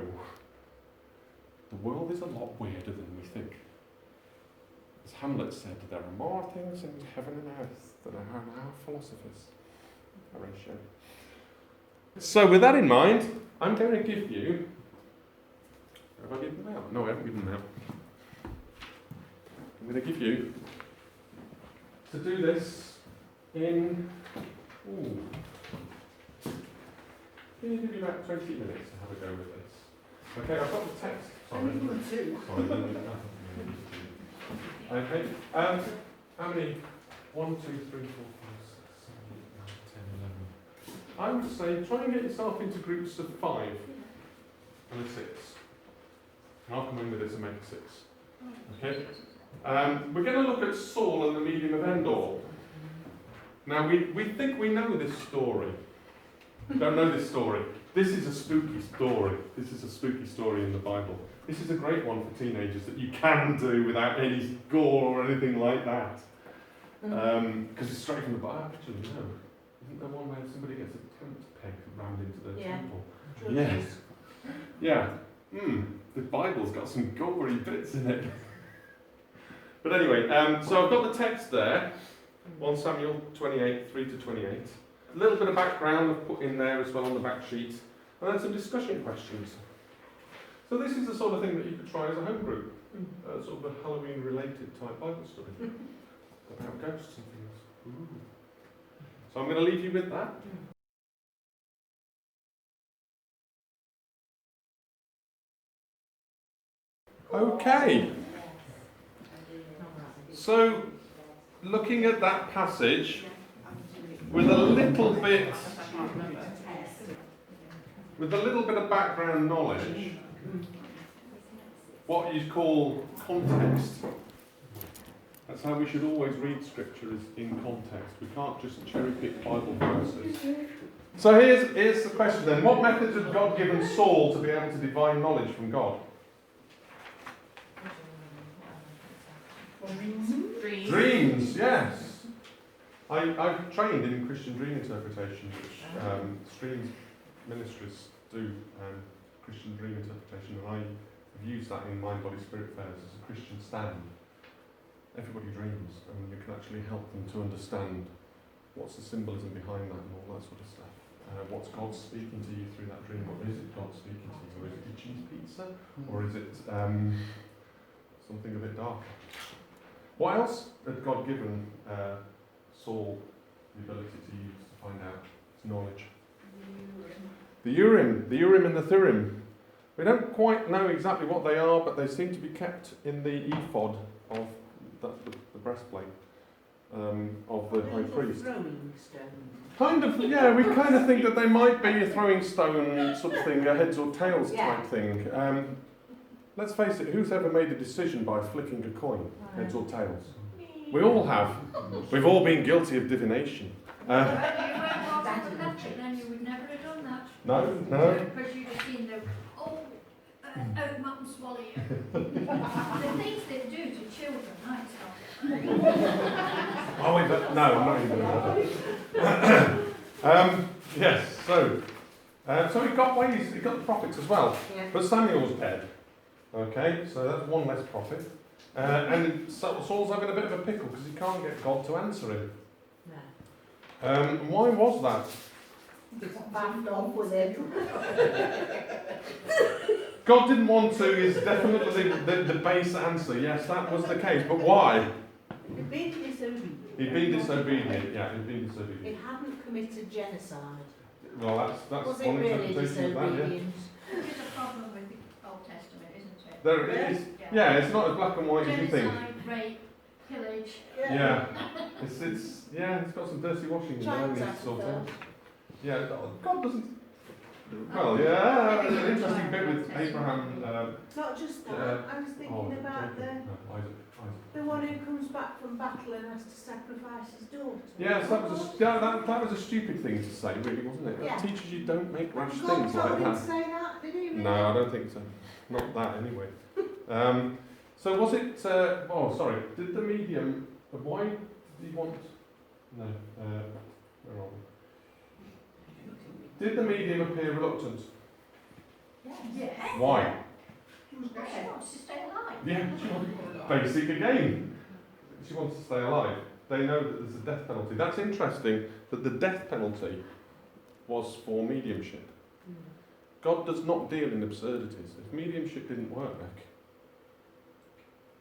The world is a lot weirder than we think. As Hamlet said, there are more things in heaven and earth than are in our philosophers. Horatio. So with that in mind, I'm going to give you... Have I given them out? No, I haven't given them out. I'm going to give you to do this in... Ooh. I'm going to give you about 20 minutes to have a go with this. Okay, I've got the text. Sorry. Okay. How many? 1, 2, 3, 4, 5, 6, 7, 8, 9, 10, 11. I would say try and get yourself into groups of 5 and a 6. And I'll come in with this and make a 6. Okay? We're going to look at Saul and the medium of Endor. Now, we think we know this story. We don't know this story. This is a spooky story. This is a spooky story in the Bible. This is a great one for teenagers that you can do without any gore or anything like that. Because it's straight from the Bible. Actually, no. Isn't there one where somebody gets a tent peg rammed into their temple? Yes. Yeah. The Bible's got some gory bits in it. But anyway, so I've got the text there. 1 Samuel 28, 3 to 28. A little bit of background I've put in there as well on the back sheet. And then some discussion questions. So this is the sort of thing that you could try as a home group. Sort of a Halloween related type Bible study. About ghosts and things. Ooh. So I'm going to leave you with that. Okay. So, looking at that passage with a little bit of background knowledge, what you call context. That's how we should always read Scripture, is in context. We can't just cherry pick Bible verses. So here's the question then. What methods had God given Saul to be able to divine knowledge from God? Dreams, yes. I've trained in Christian dream interpretation, which Streams Ministries do Christian dream interpretation, and I have used that in Mind, Body, Spirit Fairs as a Christian stand. Everybody dreams, and you can actually help them to understand what's the symbolism behind that and all that sort of stuff. What's God speaking to you through that dream? What is it God speaking to you? Or is it your cheese pizza? Or is it something a bit darker? What else had God given Saul the ability to use to find out his knowledge? The Urim and the Thurim. We don't quite know exactly what they are, but they seem to be kept in the ephod of the breastplate of the high priest. Kind of, yeah, we kind of think that they might be a throwing stone sort of thing, a heads or tails type thing. Let's face it, who's ever made a decision by flicking a coin, heads or tails? We all have. We've all been guilty of divination. You weren't bothered with that, then you would never have done that. No. Because you'd have seen them, open up and swallow you. The things they do to children, I stop. No, I'm not even going to. Yes, so we've got ways, we've got the prophets as well. Yeah. But Samuel's dead. Okay, so that's one less prophet. And Saul's having a bit of a pickle because he can't get God to answer him. No. Why was that? Backed off with him. God didn't want to is definitely the base answer. Yes, that was the case. But why? He'd been disobedient. He'd been disobedient. Yeah, he'd been disobedient. He hadn't committed genocide. Well, that's Was one it really interpretation of that, yeah. disobedient? There's a problem with the Old Testament, isn't it? There it is. Yeah, it's not as black and white as you think. Genocide, rape, pillage. Yeah, it's got some dirty washing in there. Child We need to sort out. sacrifice. Yeah, God doesn't. Well, yeah, there's an interesting bit with Abraham. Not just that, I was thinking about Isaac. the one who comes back from battle and has to sacrifice his daughter. Yes, that was a stupid thing to say, really, wasn't it? Yeah. That teaches you don't make rash God things told like him to that. say that, did he? Really? No, I don't think so. Not that, anyway. So was it? Did the medium? Why did he want? No. Where are we? Did the medium appear reluctant? Yes. Why? She wants to stay alive. Yeah, basic again. She wants to stay alive. They know that there's a death penalty. That's interesting that the death penalty was for mediumship. God does not deal in absurdities. If mediumship didn't work,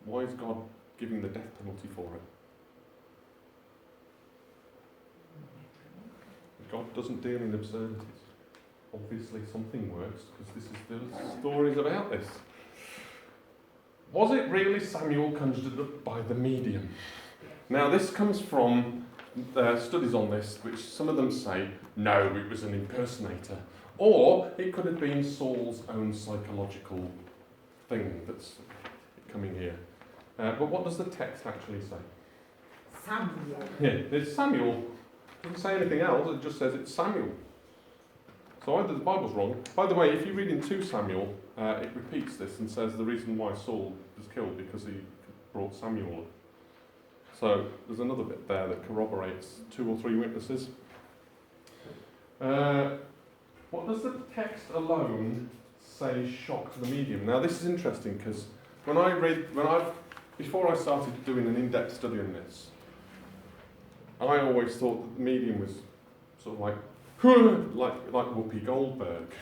why is God giving the death penalty for it? God doesn't deal in absurdities. Obviously something works, because there's stories about this. Was it really Samuel conjured up by the medium? Now this comes from studies on this, which some of them say, no, it was an impersonator. Or it could have been Saul's own psychological thing that's coming here. But what does the text actually say? Samuel. Yeah, it's Samuel. It doesn't say anything else, it just says it's Samuel. So either the Bible's wrong. By the way, if you read in 2 Samuel, it repeats this and says the reason why Saul was killed because he brought Samuel up. So there's another bit there that corroborates 2 or 3 witnesses. What does the text alone say shocked the medium? Now this is interesting because before I started doing an in-depth study on this, I always thought that the medium was sort of like Whoopi Goldberg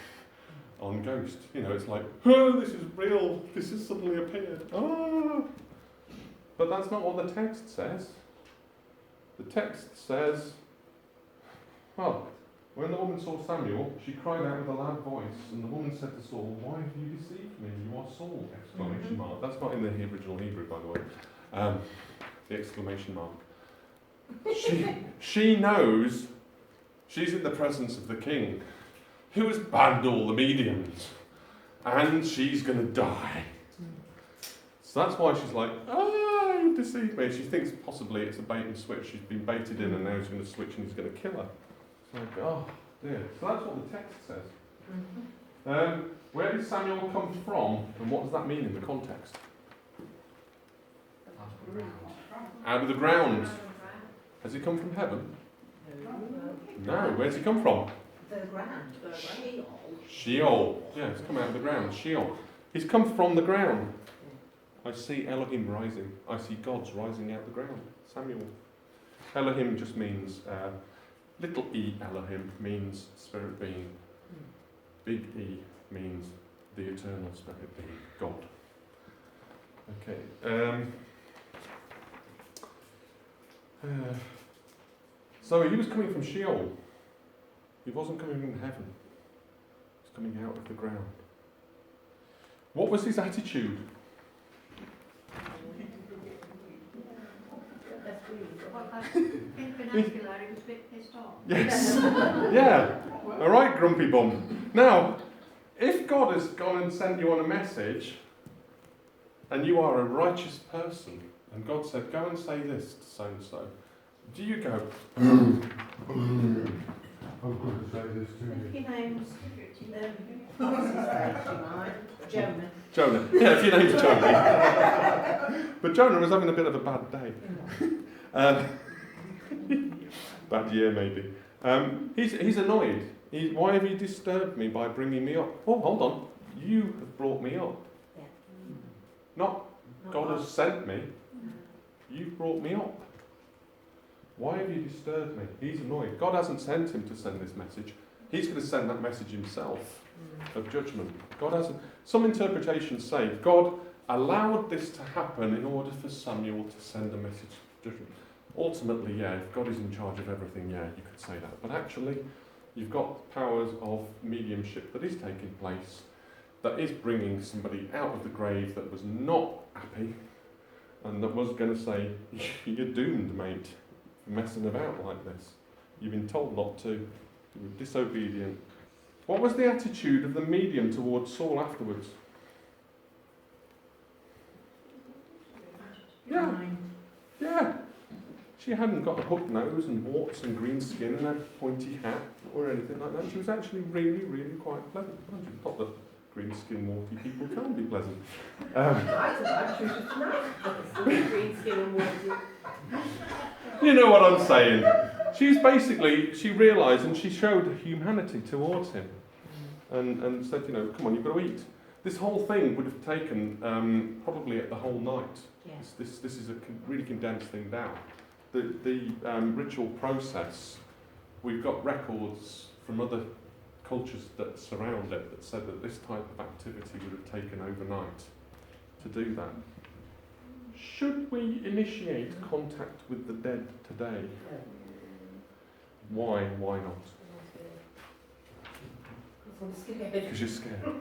on Ghost. You know, it's like, this is real, this has suddenly appeared. But that's not what the text says. The text says, well, when the woman saw Samuel, she cried out with a loud voice, and the woman said to Saul, why have you deceived me? You are Saul! Exclamation mark. That's not in the original Hebrew, by the way. The exclamation mark. She knows she's in the presence of the king, who has banned all the mediums, and she's going to die. So that's why she's like, you deceived me. She thinks possibly it's a bait and switch. She's been baited in, and now he's going to switch and he's going to kill her. It's like, oh dear. So that's what the text says. Where did Samuel come from, and what does that mean in the context? Out of the ground. Has he come from heaven? No. Where's he come from? The ground. Sheol. Sheol. Yeah, he's come out of the ground. Sheol. He's come from the ground. I see Elohim rising. I see gods rising out of the ground. Samuel. Elohim just means, little e Elohim means spirit being. Big E means the eternal spirit being, God. Okay. So he was coming from Sheol. He wasn't coming from heaven. He was coming out of the ground. What was his attitude? In vernacular, he was a bit pissed off. Yes. Yeah. A right grumpy bum. Now, if God has gone and sent you on a message, and you are a righteous person, and God said, go and say this to so-and-so, do you go, I'm going to say this to you? If your name's what's his face, Jonah. Jonah. Yeah, if your name's Jonah. But Jonah was having a bit of a bad day. Bad year, maybe. He's annoyed. Why have you disturbed me by bringing me up? Oh, hold on. You have brought me up. Yeah. Not God has sent me. You've brought me up. Why have you disturbed me? He's annoyed. God hasn't sent him to send this message. He's going to send that message himself of judgment. God hasn't. Some interpretations say God allowed this to happen in order for Samuel to send a message of judgment. Ultimately, yeah, if God is in charge of everything, yeah, you could say that. But actually, you've got powers of mediumship that is taking place, that is bringing somebody out of the grave that was not happy, and that was going to say, you're doomed, mate, for messing about like this. You've been told not to. You were disobedient. What was the attitude of the medium towards Saul afterwards? Yeah. Yeah. She hadn't got a hooked nose and warts and green skin and a pointy hat or anything like that. She was actually really, really quite pleasant. Not that green skin, warty people can't be pleasant. Green skin and warty. You know what I'm saying. she's basically, she realised and she showed humanity towards him and said, you know, come on, you've got to eat. This whole thing would have taken probably the whole night. Yeah. This is a really condensed thing down. The ritual process, we've got records from other cultures that surround it that said that this type of activity would have taken overnight to do that. Should we initiate contact with the dead today? Why? Why not? Because you're scared.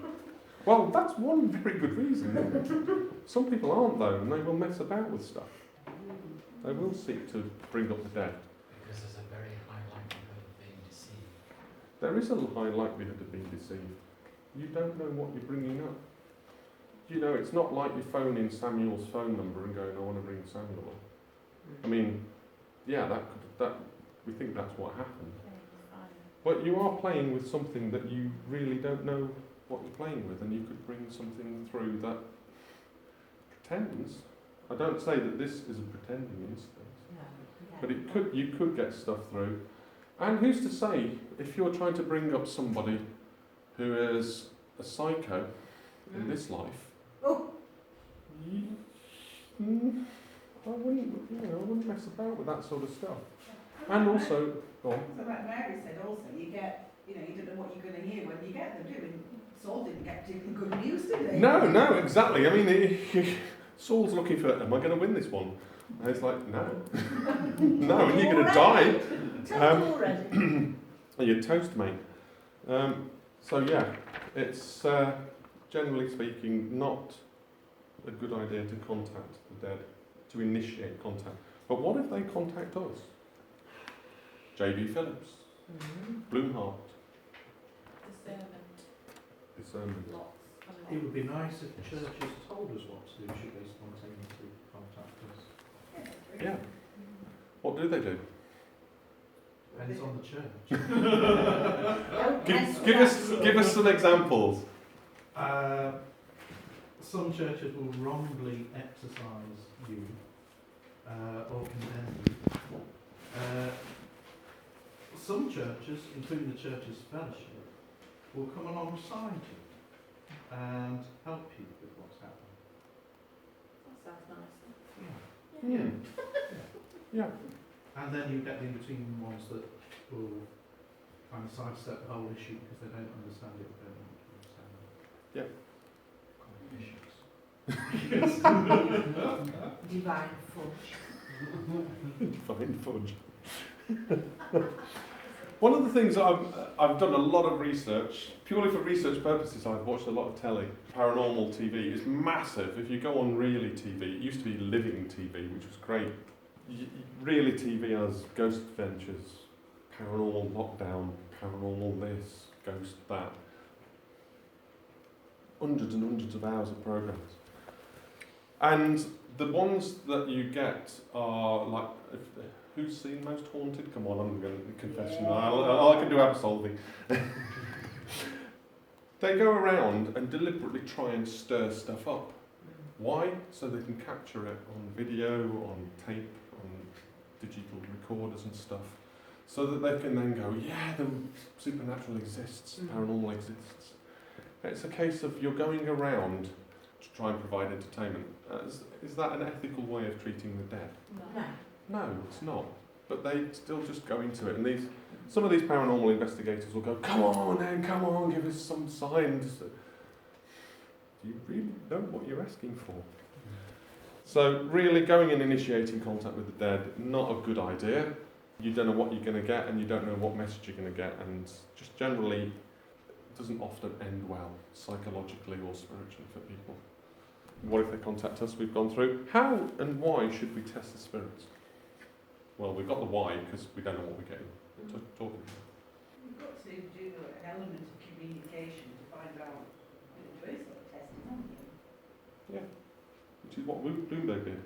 Well, that's one very good reason. Some people aren't though, and they will mess about with stuff. They will seek to bring up the dead. Because there's a very high likelihood of being deceived. There is a high likelihood of being deceived. You don't know what you're bringing up. You know, it's not like you phone in Samuel's phone number and going, I want to bring Samuel up. I mean, yeah, that we think that's what happened. But you are playing with something that you really don't know what you're playing with, and you could bring something through that pretends. I don't say that this is a pretending instance, but you could get stuff through. And who's to say, if you're trying to bring up somebody who is a psycho in this life, I wouldn't mess about with that sort of stuff. And also, go on. So like Mary said also, you don't know what you're going to hear when you get them, do you? Saul didn't get particularly good news, did he? No, exactly. I mean, Saul's looking for, am I going to win this one? And it's like, no. No, and you're going to die. Already. You're toast, mate. So yeah, it's generally speaking not a good idea to contact the dead, to initiate contact. But what if they contact us? J.B. Phillips, Bloomhart, discernment. It would be nice if the churches told us what to do should they spontaneously contact us. Yeah. What do they do? Depends on the church. Give us some examples. Some churches will wrongly exercise you or condemn you. Some churches, including the Church's Fellowship, will come alongside you and help you with what's happening. That sounds nice. Yeah. And then you get the in-between ones that will kind of sidestep the whole issue because they don't understand it, they don't want to understand it. Divine fudge. Fine fudge. One of the things that I've done a lot of research, purely for research purposes. I've watched a lot of telly. Paranormal TV is massive. If you go on Really TV, it used to be Living TV, which was great. Really TV has ghost adventures, paranormal lockdown, paranormal this, ghost that. Hundreds and hundreds of hours of programs. And the ones that you get are like, who's seen Most Haunted? Come on, I'm going to confession. I can do absolving. They go around and deliberately try and stir stuff up. Why? So they can capture it on video, on tape, on digital recorders and stuff. So that they can then go, yeah, the supernatural exists, paranormal exists. It's a case of you're going around to try and provide entertainment. Is that an ethical way of treating the dead? No. No, it's not. But they still just go into it. And some of these paranormal investigators will go, come on, give us some signs. Do you really know what you're asking for? So really going and initiating contact with the dead, not a good idea. You don't know what you're going to get and you don't know what message you're going to get, and just generally it doesn't often end well, psychologically or spiritually for people. What if they contact us? We've gone through. How and why should we test the spirits? Well, we've got the why because we don't know what we're getting. Talking about. You've got to do an element of communication to find out who is sort of testing, haven't you? Yeah, which is what Bloomberg did,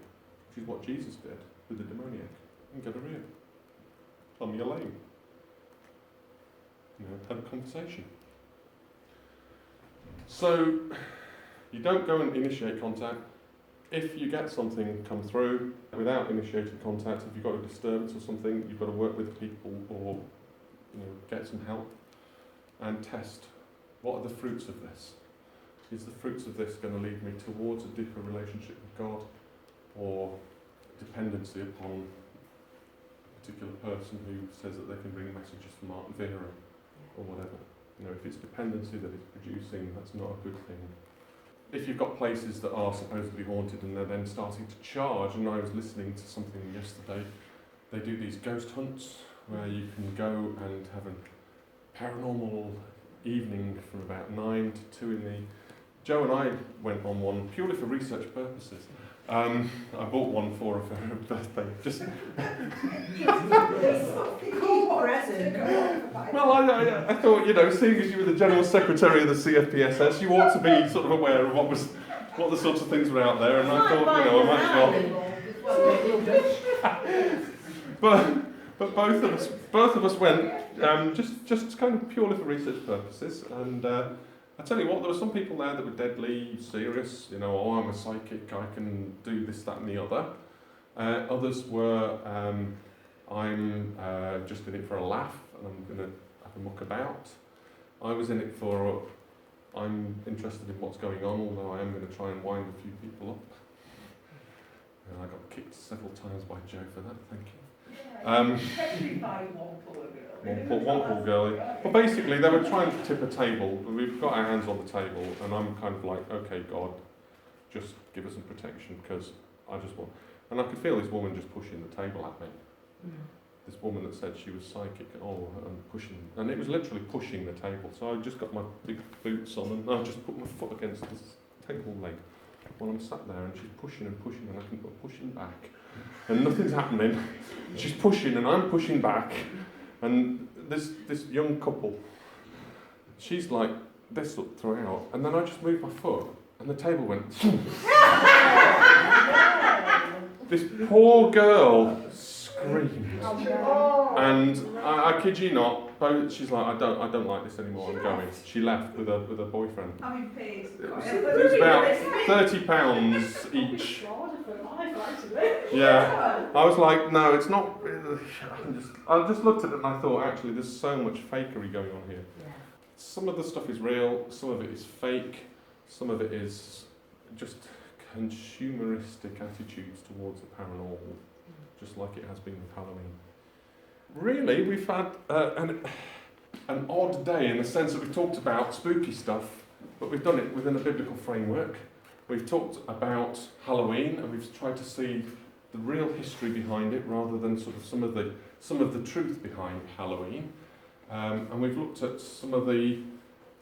which is what Jesus did with the demoniac. And get a real. Tell me you're lame. Have a conversation. So, you don't go and initiate contact. if you get something come through without initiating contact, if you've got a disturbance or something, you've got to work with people or get some help and test what are the fruits of this. Is the fruits of this going to lead me towards a deeper relationship with God or dependency upon a particular person who says that they can bring messages from Martin Vera or whatever. If it's dependency that it's producing, that's not a good thing. If you've got places that are supposedly haunted and they're then starting to charge, and I was listening to something yesterday, they do these ghost hunts where you can go and have a paranormal evening from about 9 to 2 in the... Joe and I went on one purely for research purposes. I bought one for her for her birthday. Cool present. Well, I thought, seeing as you were the General Secretary of the CFPSS, you ought to be sort of aware of what the sorts of things were out there, and I thought, I might as well. But both of us went just kind of purely for research purposes, and I tell you what, there were some people there that were deadly serious. I'm a psychic, I can do this, that, and the other. Others were, I'm just in it for a laugh, and I'm going to have a muck about. I was in it for, I'm interested in what's going on, although I am going to try and wind a few people up. And I got kicked several times by Joe for that, thank you. Especially by one poor girl. One poor girlie. Well, basically, they were trying to tip a table. We've got our hands on the table, and I'm kind of like, okay, God, just give us some protection, because I just want... And I could feel this woman just pushing the table at me. This woman that said she was psychic, and pushing... And it was literally pushing the table. So I just got my big boots on, and I just put my foot against this table leg while I'm sat there, and she's pushing, and I can put pushing back. And nothing's happening. She's pushing, and I'm pushing back. And this young couple, she's like this up throughout, and then I just moved my foot, and the table went. This poor girl screamed, and I kid you not, she's like, I don't like this anymore. I'm going. She left with her boyfriend. Having paid. It was about £30 each. Yeah, I was like, no, it's not. I just looked at it and I thought, actually, there's so much fakery going on here. Some of the stuff is real, some of it is fake, some of it is just consumeristic attitudes towards the paranormal, just like it has been with Halloween. Really, we've had an odd day in the sense that we've talked about spooky stuff, but we've done it within a biblical framework. We've talked about Halloween, and we've tried to see the real history behind it rather than sort of some of the truth behind Halloween. And we've looked at some of the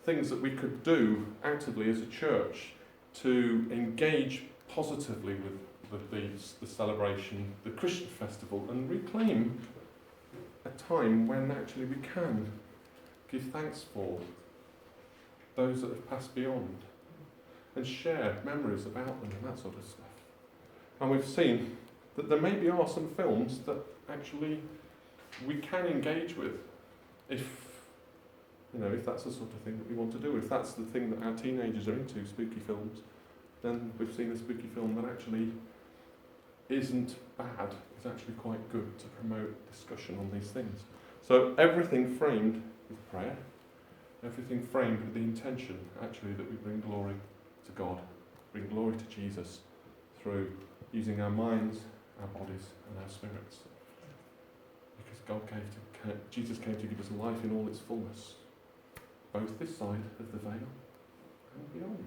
things that we could do actively as a church to engage positively with the celebration, the Christian festival, and reclaim a time when actually we can give thanks for those that have passed beyond, and share memories about them and that sort of stuff. And we've seen that there maybe are some films that actually we can engage with if that's the sort of thing that we want to do. If that's the thing that our teenagers are into, spooky films, then we've seen a spooky film that actually isn't bad. It's actually quite good to promote discussion on these things. So everything framed with prayer, everything framed with the intention actually that we bring glory to God, bring glory to Jesus through using our minds, our bodies and our spirits. Because Jesus came to give us life in all its fullness, both this side of the veil and beyond.